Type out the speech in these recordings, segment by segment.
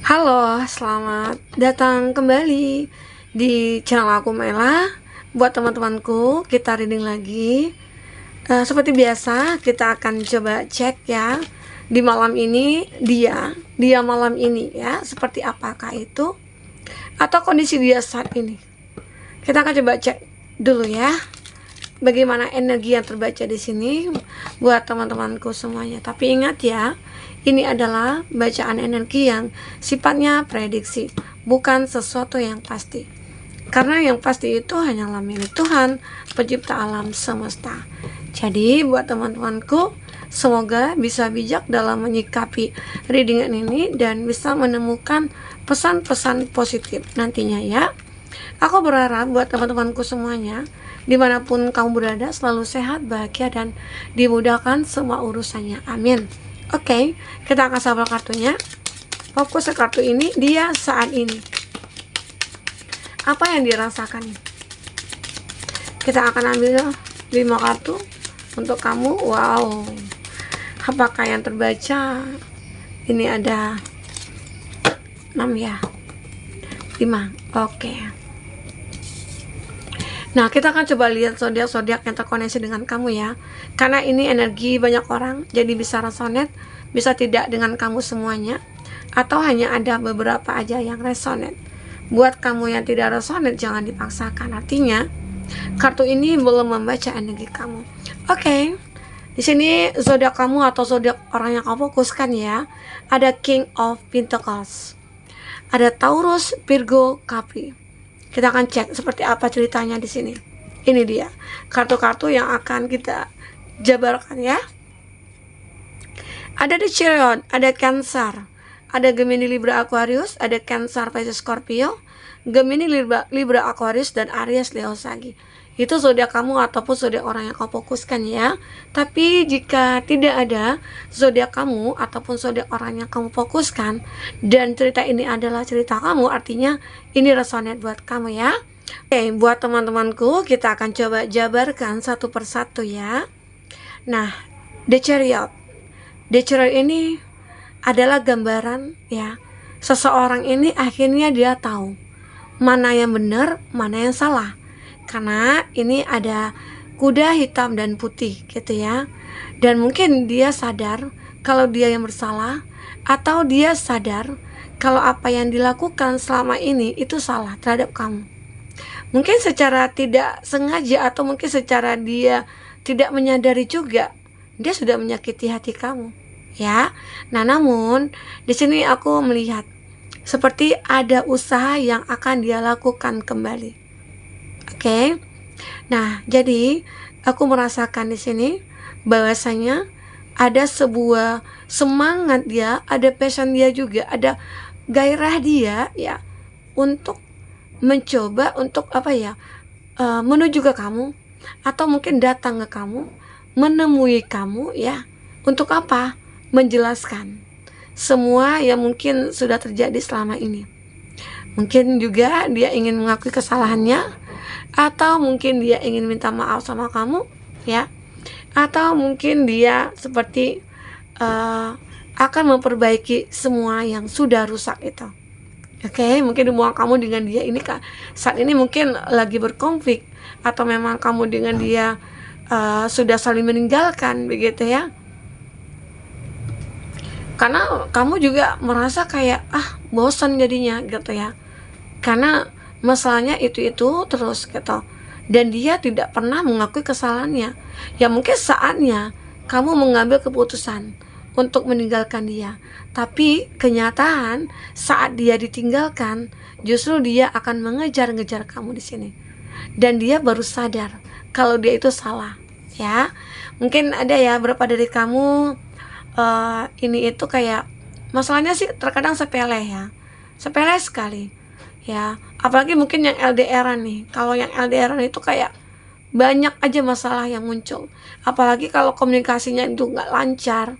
Halo, selamat datang kembali di channel aku Mela. Buat teman-temanku, kita reading lagi. Seperti biasa, kita akan coba cek ya di malam ini dia malam ini ya, seperti apakah itu atau kondisi dia saat ini. Kita akan coba cek dulu ya, bagaimana energi yang terbaca di sini buat teman-temanku semuanya. Tapi ingat ya, ini adalah bacaan energi yang sifatnya prediksi, bukan sesuatu yang pasti. Karena yang pasti itu hanyalah milik Tuhan, pencipta alam semesta. Jadi buat teman-temanku, semoga bisa bijak dalam menyikapi readingan ini dan bisa menemukan pesan-pesan positif nantinya ya. Aku berharap buat teman-temanku semuanya, dimanapun kamu berada, selalu sehat, bahagia, dan dimudahkan semua urusannya. Amin. Oke, kita akan sabar kartunya. Fokus ke kartu ini, dia saat ini. Apa yang dirasakan? Kita akan ambil 5 kartu untuk kamu. Wow. Apakah yang terbaca? Ini ada 6 ya. 5. Oke. Nah, kita akan coba lihat zodiak-zodiak yang terkoneksi dengan kamu ya. Karena ini energi banyak orang, jadi bisa resonate, bisa tidak dengan kamu semuanya, atau hanya ada beberapa aja yang resonate. Buat kamu yang tidak resonate, jangan dipaksakan. Artinya, kartu ini belum membaca energi kamu. Oke. Di sini zodiak kamu atau zodiak orang yang kamu fokuskan ya. Ada King of Pentacles. Ada Taurus, Virgo, Capri. Kita akan cek seperti apa ceritanya di sini. Ini dia kartu-kartu yang akan kita jabarkan ya. Ada The Chariot, ada Cancer, ada Gemini, Libra, Aquarius, ada Cancer, Pisces, Scorpio, Gemini, Libra, Aquarius, dan Aries, Leo, Sagi. Itu zodiak kamu ataupun zodiak orang yang kau fokuskan ya. Tapi jika tidak ada zodiak kamu ataupun zodiak orang yang kamu fokuskan dan cerita ini adalah cerita kamu, artinya ini resonate buat kamu ya. Oke, buat teman-temanku, kita akan coba jabarkan satu persatu ya. Nah, The Chariot. The Chariot ini adalah gambaran ya. Seseorang ini akhirnya dia tahu mana yang benar, mana yang salah. Karena ini ada kuda hitam dan putih gitu ya. Dan mungkin dia sadar kalau dia yang bersalah, atau dia sadar kalau apa yang dilakukan selama ini itu salah terhadap kamu. Mungkin secara tidak sengaja atau mungkin secara dia tidak menyadari juga, dia sudah menyakiti hati kamu ya. Nah, namun di sini aku melihat seperti ada usaha yang akan dia lakukan kembali. Oke. Nah, jadi aku merasakan di sini bahwasanya ada sebuah semangat dia, ada passion dia juga, ada gairah dia ya untuk mencoba untuk apa ya? Menuju ke kamu atau mungkin datang ke kamu, menemui kamu ya. Untuk apa? Menjelaskan semua yang mungkin sudah terjadi selama ini. Mungkin juga dia ingin mengakui kesalahannya, atau mungkin dia ingin minta maaf sama kamu ya, atau mungkin dia seperti akan memperbaiki semua yang sudah rusak itu. Oke, mungkin hubungan kamu dengan dia ini saat ini mungkin lagi berkonflik, atau memang kamu dengan dia sudah saling meninggalkan begitu ya. Karena kamu juga merasa kayak bosan jadinya gitu ya. Karena masalahnya itu terus gitu. Dan dia tidak pernah mengakui kesalahannya. Ya mungkin saatnya kamu mengambil keputusan untuk meninggalkan dia. Tapi kenyataan saat dia ditinggalkan, justru dia akan mengejar-ngejar kamu di sini. Dan dia baru sadar kalau dia itu salah ya. Mungkin ada ya beberapa dari kamu ini itu kayak masalahnya sih terkadang sepele ya. Sepele sekali ya, apalagi mungkin yang LDR-an nih. Kalau yang LDR-an itu kayak banyak aja masalah yang muncul, apalagi kalau komunikasinya itu nggak lancar.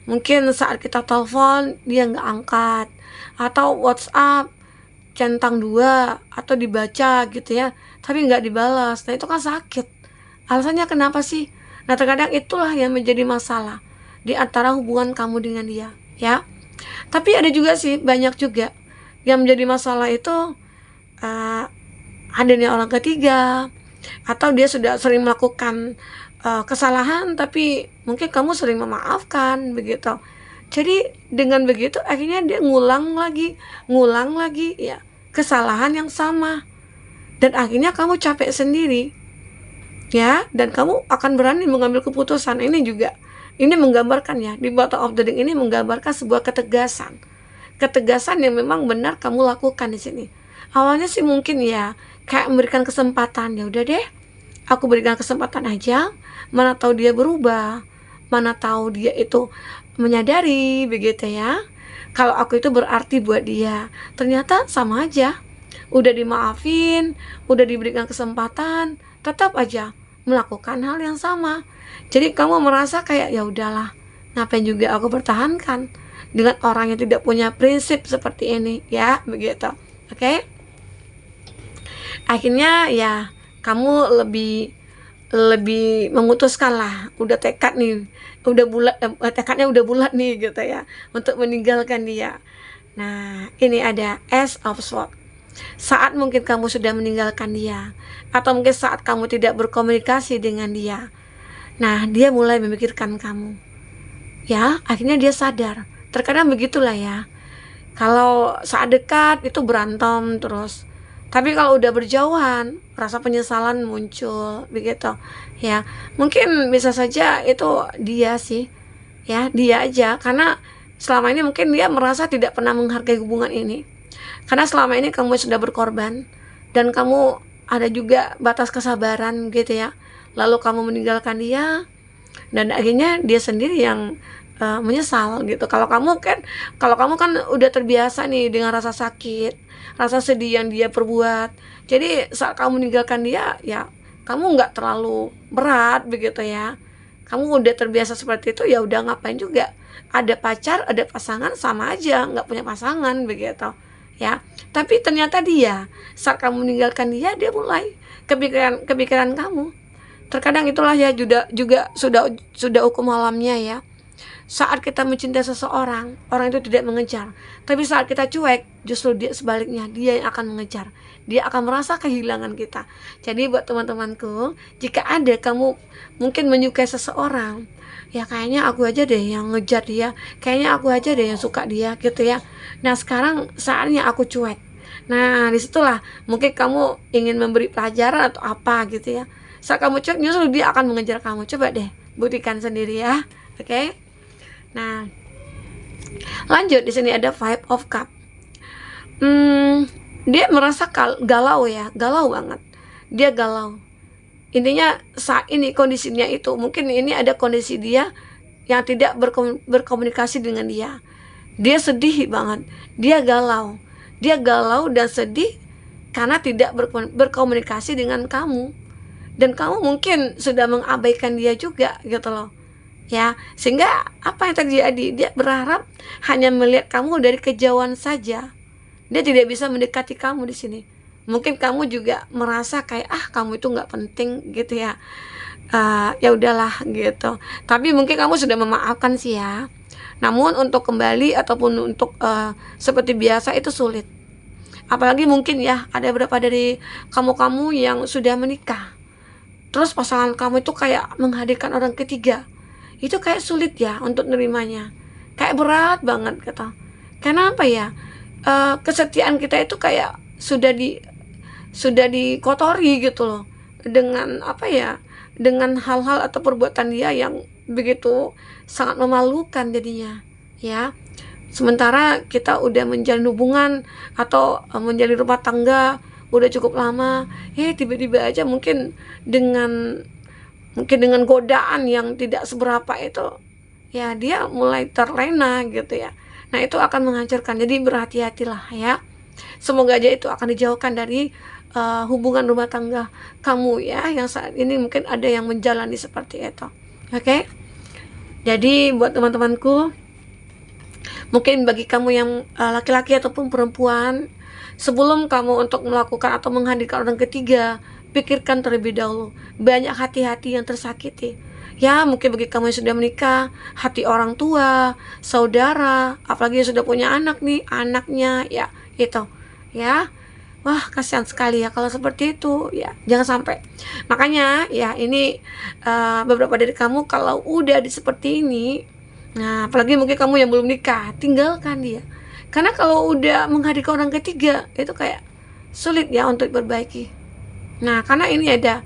Mungkin saat kita telepon dia nggak angkat, atau WhatsApp centang dua atau dibaca gitu ya, tapi nggak dibalas. Nah itu kan sakit. Alasannya kenapa sih? Nah terkadang itulah yang menjadi masalah di antara hubungan kamu dengan dia ya. Tapi ada juga sih, banyak juga yang menjadi masalah itu hadirnya orang ketiga, atau dia sudah sering melakukan kesalahan tapi mungkin kamu sering memaafkan begitu. Jadi dengan begitu akhirnya dia ngulang lagi ya kesalahan yang sama, dan akhirnya kamu capek sendiri ya, dan kamu akan berani mengambil keputusan. Ini menggambarkan ya, di bottom of the deck ini menggambarkan sebuah ketegasan yang memang benar kamu lakukan di sini. Awalnya sih mungkin ya kayak memberikan kesempatan, ya udah deh, aku berikan kesempatan aja, mana tahu dia berubah, mana tahu dia itu menyadari begitu ya, kalau aku itu berarti buat dia. Ternyata sama aja, udah dimaafin, udah diberikan kesempatan, tetap aja melakukan hal yang sama. Jadi kamu merasa kayak ya udahlah, ngapain juga aku pertahankan dengan orang yang tidak punya prinsip seperti ini ya, begitu. Oke? Akhirnya ya kamu lebih memutuskan lah, udah tekad nih, udah bulat, tekadnya udah bulat nih gitu ya, untuk meninggalkan dia. Nah, ini ada Ace of Swords. Saat mungkin kamu sudah meninggalkan dia, atau mungkin saat kamu tidak berkomunikasi dengan dia, nah dia mulai memikirkan kamu ya, akhirnya dia sadar. Terkadang begitulah ya, kalau saat dekat itu berantem terus, tapi kalau udah berjauhan rasa penyesalan muncul begitu ya. Mungkin bisa saja itu dia sih ya, dia aja, karena selama ini mungkin dia merasa tidak pernah menghargai hubungan ini, karena selama ini kamu sudah berkorban dan kamu ada juga batas kesabaran gitu ya, lalu kamu meninggalkan dia dan akhirnya dia sendiri yang menyesal gitu. Kalau kamu kan udah terbiasa nih dengan rasa sakit, rasa sedih yang dia perbuat. Jadi saat kamu meninggalkan dia ya kamu nggak terlalu berat begitu ya. Kamu udah terbiasa seperti itu, ya udah, ngapain juga. Ada pacar, ada pasangan, sama aja nggak punya pasangan begitu ya. Tapi ternyata dia saat kamu meninggalkan dia mulai kepikiran kamu. Terkadang itulah ya juga sudah hukum alamnya ya. Saat kita mencintai seseorang, orang itu tidak mengejar. Tapi saat kita cuek, justru dia sebaliknya, dia yang akan mengejar. Dia akan merasa kehilangan kita. Jadi buat teman-temanku, jika ada kamu mungkin menyukai seseorang, ya kayaknya aku aja deh yang ngejar dia, kayaknya aku aja deh yang suka dia gitu ya. Nah sekarang saatnya aku cuek. Nah disitulah mungkin kamu ingin memberi pelajaran atau apa gitu ya. Saat kamu cuek, justru dia akan mengejar kamu. Coba deh buktikan sendiri ya. Oke? Nah, lanjut di sini ada Five of Cup. Dia merasa galau ya, galau banget. Dia galau. Intinya saat ini kondisinya itu, mungkin ini ada kondisi dia yang tidak berkomunikasi dengan dia. Dia sedih banget. Dia galau dan sedih karena tidak berkomunikasi dengan kamu. Dan kamu mungkin sudah mengabaikan dia juga gitu loh. Ya, sehingga apa yang terjadi? Dia berharap hanya melihat kamu dari kejauhan saja. Dia tidak bisa mendekati kamu di sini. Mungkin kamu juga merasa kayak kamu itu nggak penting gitu ya. Ya udahlah gitu. Tapi mungkin kamu sudah memaafkan sih ya. Namun untuk kembali ataupun untuk seperti biasa itu sulit. Apalagi mungkin ya ada beberapa dari kamu yang sudah menikah. Terus pasangan kamu itu kayak menghadirkan orang ketiga. Itu kayak sulit ya untuk nerimanya, kayak berat banget gitu. Karena apa ya, kesetiaan kita itu kayak sudah dikotori gitu loh, dengan apa ya, dengan hal-hal atau perbuatan dia yang begitu sangat memalukan jadinya ya. Sementara kita udah menjalin hubungan atau menjalin rumah tangga udah cukup lama, tiba-tiba aja mungkin dengan godaan yang tidak seberapa itu ya, dia mulai terlena gitu ya. Nah itu akan menghancurkan. Jadi berhati-hatilah ya. Semoga aja itu akan dijauhkan dari hubungan rumah tangga kamu ya, yang saat ini mungkin ada yang menjalani seperti itu. Oke? Jadi buat teman-temanku, mungkin bagi kamu yang laki-laki ataupun perempuan, sebelum kamu untuk melakukan atau menghadirkan orang ketiga, pikirkan terlebih dahulu. Banyak hati-hati yang tersakiti. Ya, mungkin bagi kamu yang sudah menikah, hati orang tua, saudara, apalagi yang sudah punya anak nih, anaknya, ya, itu, ya. Wah, kasihan sekali ya kalau seperti itu, ya. Jangan sampai. Makanya, ya, ini beberapa dari kamu kalau udah seperti ini, nah, apalagi mungkin kamu yang belum nikah, tinggalkan dia. Karena kalau udah menghadirkan orang ketiga, itu kayak sulit ya untuk diperbaiki. Nah, karena ini ada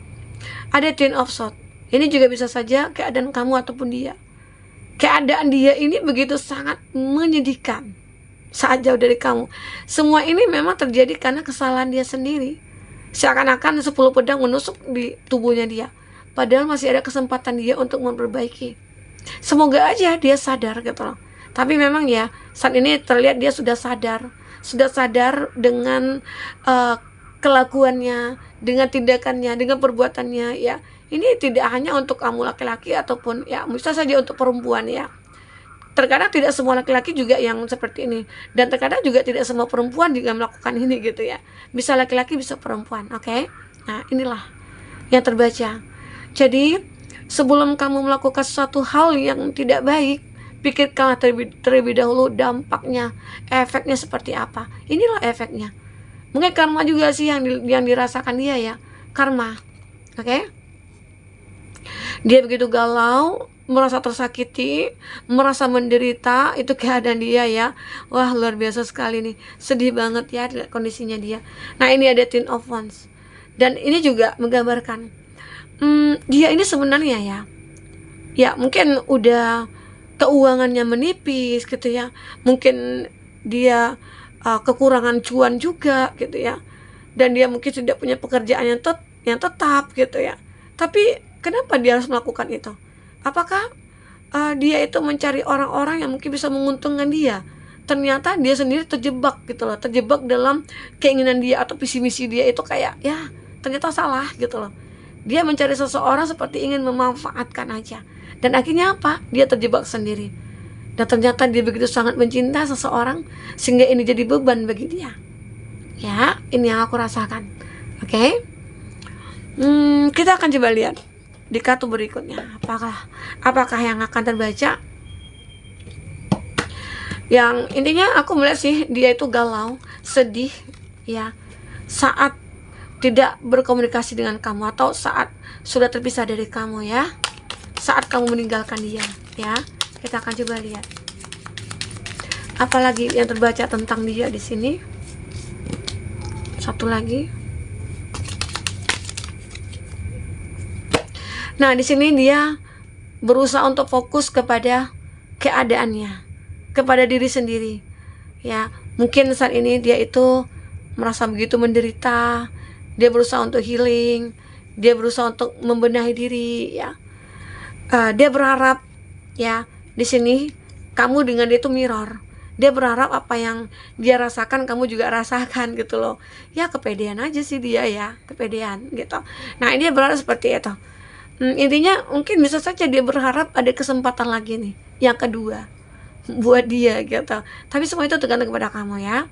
Ten of Swords. Ini juga bisa saja keadaan kamu ataupun dia. Keadaan dia ini begitu sangat menyedihkan saat jauh dari kamu. Semua ini memang terjadi karena kesalahan dia sendiri. Seakan-akan 10 pedang menusuk di tubuhnya dia. Padahal masih ada kesempatan dia untuk memperbaiki. Semoga aja dia sadar gitu loh. Tapi memang ya, saat ini terlihat dia sudah sadar. Sudah sadar dengan kelakuannya, dengan tindakannya, dengan perbuatannya ya. Ini tidak hanya untuk kamu laki-laki ataupun ya bisa saja untuk perempuan ya. Terkadang tidak semua laki-laki juga yang seperti ini, dan terkadang juga tidak semua perempuan juga melakukan ini gitu ya. Bisa laki-laki, bisa perempuan, oke? Nah, inilah yang terbaca. Jadi, sebelum kamu melakukan sesuatu hal yang tidak baik, pikirkanlah terlebih dahulu dampaknya, efeknya seperti apa. Inilah efeknya. Mungkin karma juga sih yang dirasakan dia ya, karma, oke? Dia begitu galau, merasa tersakiti, merasa menderita, itu keadaan dia ya. Wah, luar biasa sekali nih, sedih banget ya kondisinya dia. Nah, ini ada Ten of Wands, dan ini juga menggambarkan dia ini sebenarnya ya mungkin udah keuangannya menipis gitu ya, mungkin dia kekurangan cuan juga gitu ya, dan dia mungkin tidak punya pekerjaan yang tetap gitu ya. Tapi kenapa dia harus melakukan itu? Apakah dia itu mencari orang-orang yang mungkin bisa menguntungkan dia? Ternyata dia sendiri terjebak gitu loh, terjebak dalam keinginan dia atau visi misi dia itu kayak ya ternyata salah gitu loh. Dia mencari seseorang seperti ingin memanfaatkan aja, dan akhirnya apa? Dia terjebak sendiri. Dan ternyata dia begitu sangat mencinta seseorang sehingga ini jadi beban bagi dia. Ya, ini yang aku rasakan. Oke? Kita akan coba lihat di kartu berikutnya apakah yang akan terbaca. Yang intinya aku melihat sih dia itu galau, sedih ya, saat tidak berkomunikasi dengan kamu atau saat sudah terpisah dari kamu ya, saat kamu meninggalkan dia ya. Kita akan coba lihat apalagi yang terbaca tentang dia di sini. Satu lagi. Nah, di sini dia berusaha untuk fokus kepada keadaannya, kepada diri sendiri. Ya, mungkin saat ini dia itu merasa begitu menderita. Dia berusaha untuk healing, dia berusaha untuk membenahi diri ya. Dia berharap ya, di sini kamu dengan dia itu mirror. Dia berharap apa yang dia rasakan kamu juga rasakan gitu loh. Ya, kepedean aja sih dia ya, kepedean gitu. Nah, ini dia berharap seperti itu. Intinya mungkin bisa saja dia berharap ada kesempatan lagi nih, yang kedua buat dia gitu. Tapi semua itu tergantung kepada kamu ya.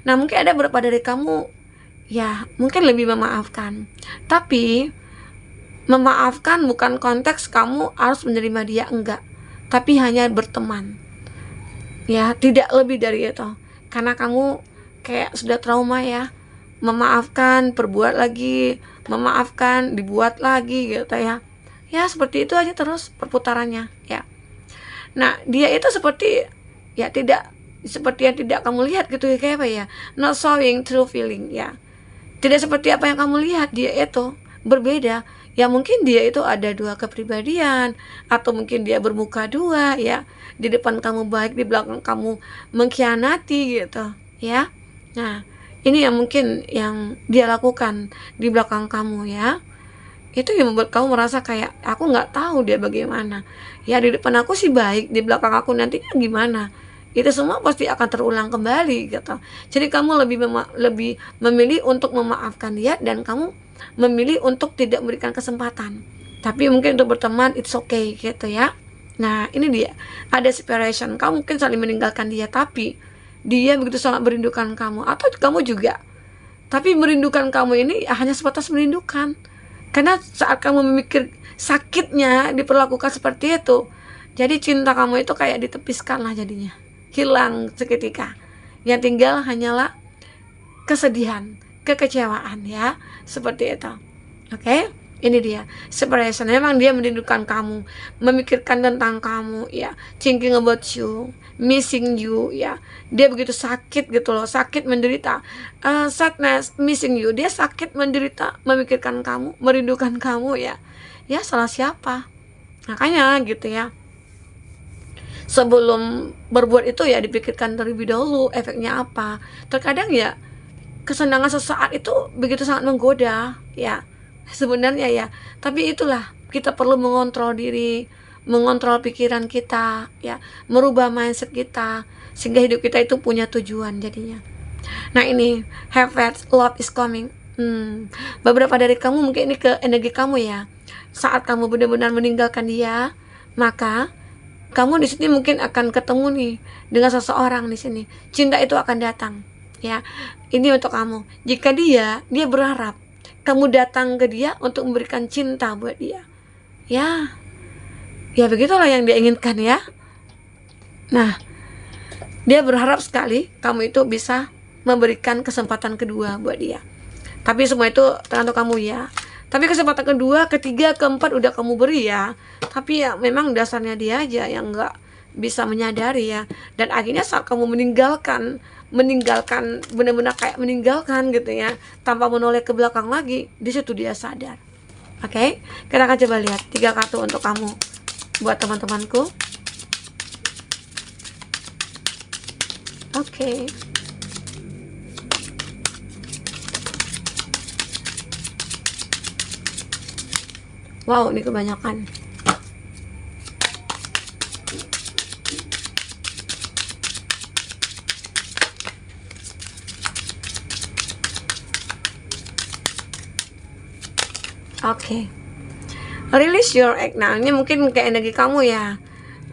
Nah, mungkin ada beberapa dari kamu ya mungkin lebih memaafkan, tapi memaafkan bukan konteks kamu harus menerima dia, enggak, tapi hanya berteman ya, tidak lebih dari itu. Karena kamu kayak sudah trauma ya, memaafkan, perbuat lagi, memaafkan, dibuat lagi gitu ya. Ya seperti itu aja terus perputarannya ya. Nah, dia itu seperti ya tidak seperti yang tidak kamu lihat gitu ya, kayak apa ya, not showing true feeling ya. Tidak seperti apa yang kamu lihat, dia itu berbeda. Ya mungkin dia itu ada dua kepribadian, atau mungkin dia bermuka dua ya. Di depan kamu baik, di belakang kamu mengkhianati gitu ya. Nah, ini yang mungkin yang dia lakukan di belakang kamu ya. Itu yang membuat kamu merasa kayak aku nggak tahu dia bagaimana. Ya, di depan aku sih baik, di belakang aku nantinya gimana. Itu semua pasti akan terulang kembali gitu. Jadi kamu lebih memilih untuk memaafkan dia, dan kamu memilih untuk tidak memberikan kesempatan. Tapi mungkin untuk berteman it's okay gitu ya. Nah, ini dia ada separation. Kamu mungkin saling meninggalkan dia, tapi dia begitu sangat merindukan kamu, atau kamu juga. Tapi merindukan kamu ini hanya sebatas merindukan, Karena saat kamu memikir sakitnya diperlakukan seperti itu, jadi cinta kamu itu kayak ditepiskan lah jadinya, hilang seketika. Yang tinggal hanyalah kesedihan, kekecewaan ya, seperti itu. Oke, ini dia separation. Memang dia merindukan kamu, memikirkan tentang kamu ya, thinking about you, missing you ya. Dia begitu sakit gitu loh, sakit menderita, sadness, missing you. Dia sakit menderita, memikirkan kamu, merindukan kamu ya. Ya salah siapa? Makanya gitu ya. Sebelum berbuat itu ya dipikirkan terlebih dahulu efeknya apa. Terkadang ya kesenangan sesaat itu begitu sangat menggoda ya sebenarnya ya, tapi itulah kita perlu mengontrol diri, mengontrol pikiran kita ya, merubah mindset kita sehingga hidup kita itu punya tujuan jadinya. Nah ini have faith, love is coming. Beberapa dari kamu mungkin ini ke energi kamu ya, saat kamu benar-benar meninggalkan dia, maka kamu di sini mungkin akan ketemu nih dengan seseorang di sini. Cinta itu akan datang ya. Ini untuk kamu. Jika dia berharap kamu datang ke dia untuk memberikan cinta buat dia. Ya begitulah yang dia inginkan ya. Nah, dia berharap sekali kamu itu bisa memberikan kesempatan kedua buat dia. Tapi semua itu tergantung kamu ya. Tapi kesempatan kedua, ketiga, keempat udah kamu beri ya. Tapi ya memang dasarnya dia aja yang nggak bisa menyadari ya. Dan akhirnya saat kamu meninggalkan benar-benar kayak meninggalkan gitu ya, tanpa menoleh ke belakang lagi, di situ dia sadar. Oke, kita akan coba lihat 3 kartu untuk kamu buat teman-temanku. Oke. Wow, ini kebanyakan. Oke. Release your egg. Nah, ini mungkin kayak energi kamu ya.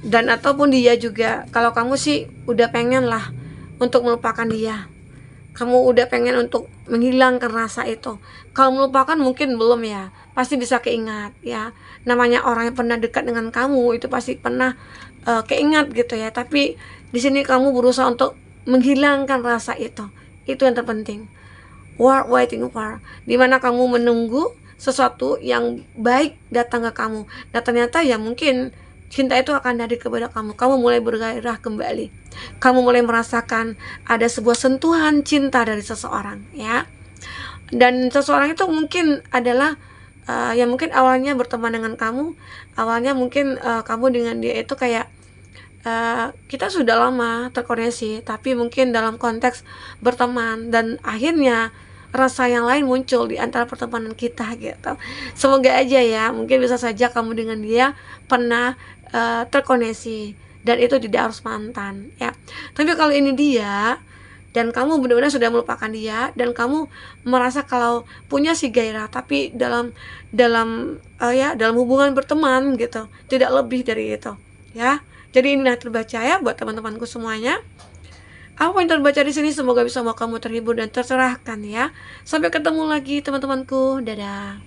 Dan ataupun dia juga. Kalau kamu sih udah pengen lah untuk melupakan dia. Kamu udah pengen untuk menghilangkan rasa itu. Kalau melupakan mungkin belum ya. Pasti bisa keingat ya. Namanya orang yang pernah dekat dengan kamu itu pasti pernah keingat gitu ya. Tapi di sini kamu berusaha untuk menghilangkan rasa itu. Itu yang terpenting. Waiting for. Dimana kamu menunggu sesuatu yang baik datang ke kamu. Dan ternyata ya mungkin cinta itu akan dari kepada kamu. Kamu mulai bergairah kembali. Kamu mulai merasakan ada sebuah sentuhan cinta dari seseorang ya. Dan seseorang itu mungkin adalah yang mungkin awalnya berteman dengan kamu. Awalnya mungkin kamu dengan dia itu kayak kita sudah lama terkoneksi, tapi mungkin dalam konteks berteman, dan akhirnya rasa yang lain muncul di antara pertemanan kita gitu. Semoga aja ya, mungkin bisa saja kamu dengan dia pernah terkoneksi, dan itu tidak harus mantan ya. Tapi kalau ini dia dan kamu benar-benar sudah melupakan dia, dan kamu merasa kalau punya si gairah, tapi dalam hubungan berteman gitu, tidak lebih dari itu ya. Jadi inilah terbaca ya buat teman-temanku semuanya. Apa yang terbaca di sini semoga bisa membawa kamu terhibur dan tercerahkan ya. Sampai ketemu lagi teman-temanku. Dadah.